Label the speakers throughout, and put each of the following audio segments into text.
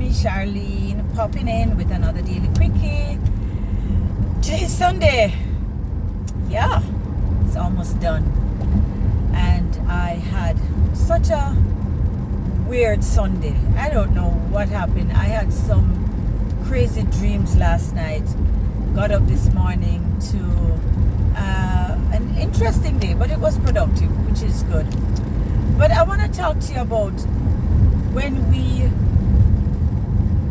Speaker 1: me, Charlene, popping in with another daily quickie. Today's Sunday. Yeah, it's almost done. And I had such a weird Sunday. I don't know what happened. I had some crazy dreams last night. Got up this morning to an interesting day, but it was productive, which is good. But I want to talk to you about when we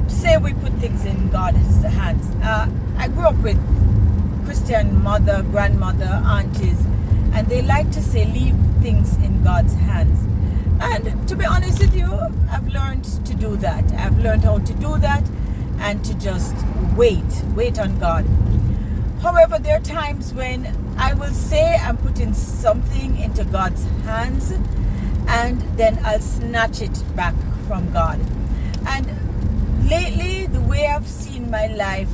Speaker 1: say we put things in God's hands. I grew up with Christian mother, grandmother, aunties, and they like to say leave things in God's hands. And to be honest with you, I've learned to do that. I've learned how to do that and to just wait on God. However, there are times when I will say I'm putting something into God's hands and then I'll snatch it back from God. And lately, the way I've seen my life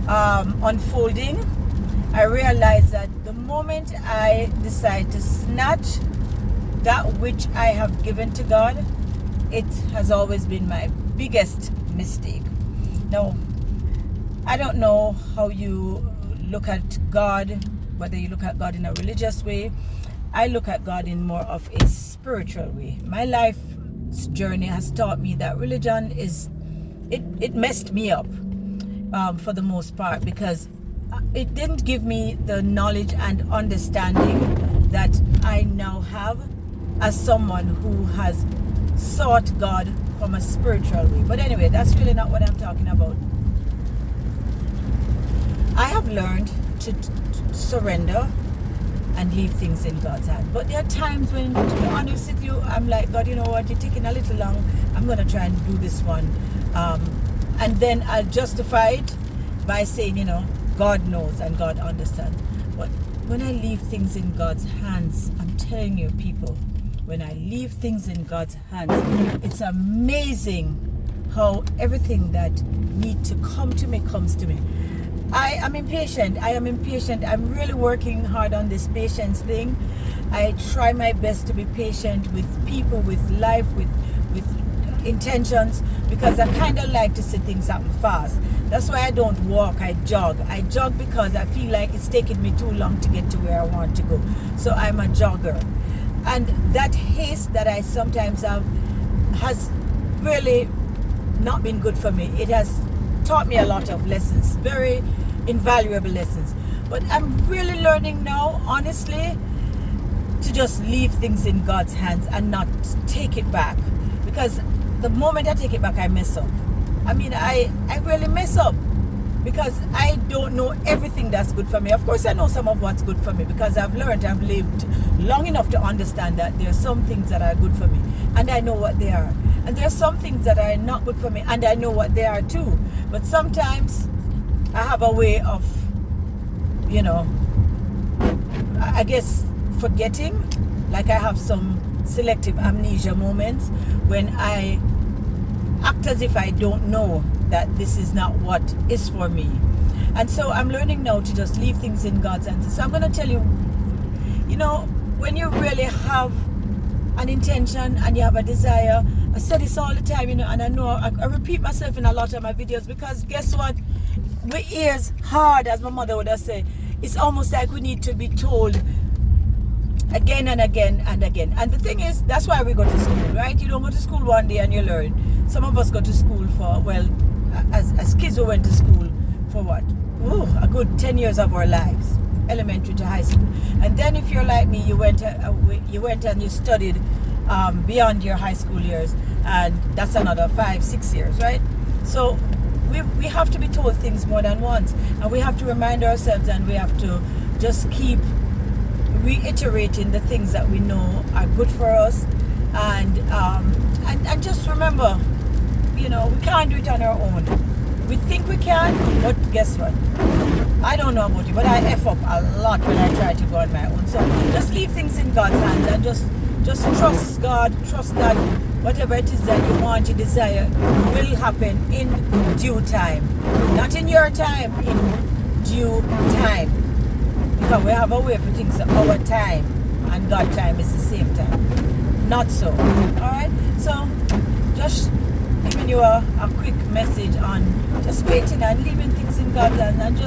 Speaker 1: unfolding, I realize that the moment I decide to snatch that which I have given to God, it has always been my biggest mistake. Now, I don't know how you look at God, whether you look at God in a religious way. I look at God in more of a spiritual way. My life's journey has taught me that religion it messed me up for the most part, because it didn't give me the knowledge and understanding that I now have as someone who has sought God from a spiritual way. But anyway, that's really not what I'm talking about. I have learned to surrender and leave things in God's hand. But there are times when, to be honest with you, I'm like, God, you know what, you're taking a little long. I'm going to try and do this one. And then I'll justify it by saying, God knows and God understands. But when I leave things in God's hands, I'm telling you, people, when I leave things in God's hands, it's amazing how everything that needs to come to me comes to me. I am impatient. I'm really working hard on this patience thing. I try my best to be patient with people, with life, with intentions, because I kind of like to see things happen fast. That's why I don't walk, I jog. I jog because I feel like it's taking me too long to get to where I want to go. So I'm a jogger. And that haste that I sometimes have has really not been good for me. It has taught me a lot of lessons, very invaluable lessons. But I'm really learning now, honestly, to just leave things in God's hands and not take it back. Because the moment I take it back, I mess up. I really mess up because I don't know everything that's good for me. Of course, I know some of what's good for me because I've lived long enough to understand that there are some things that are good for me and I know what they are. And there are some things that are not good for me and I know what they are too. But sometimes I have a way of, I guess forgetting. Like I have some selective amnesia moments when I act as if I don't know that this is not what is for me. And so I'm learning now to just leave things in God's hands. So I'm going to tell you, when you really have an intention and you have a desire, I say this all the time, and I know I repeat myself in a lot of my videos, because guess what? With ears hard, as my mother would have said, it's almost like we need to be told again and again and again. And the thing is, that's why we go to school, right? You don't go to school one day and you learn. Some of us go to school for, as kids we went to school for what? A good 10 years of our lives, elementary to high school. And then if you're like me, you went and you studied beyond your high school years, and that's another 5-6 years, right? So we have to be told things more than once, and we have to remind ourselves, and we have to just keep reiterating the things that we know are good for us, and just remember, we can't do it on our own. We think we can, but guess what? I don't know about you, but I F up a lot when I try to go on my own. So just leave things in God's hands and just trust God, trust that whatever it is that you want, you desire, will happen in due time. Not in your time, in due time. Because we have a way for things, our time and God time is the same time. Not so. Alright? So just give me leaving you a quick message on just waiting and leaving things in God's hands and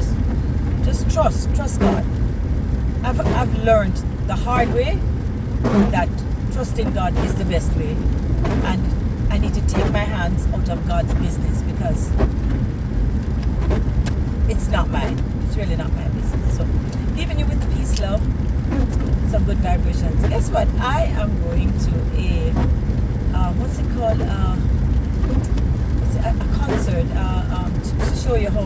Speaker 1: just trust God. I've learned the hard way that trusting God is the best way, and I need to take my hands out of God's business because it's not mine. It's really not my business. So, leaving you with peace, love, some good vibrations. Guess what? I am going to a what's it called? A concert to show you how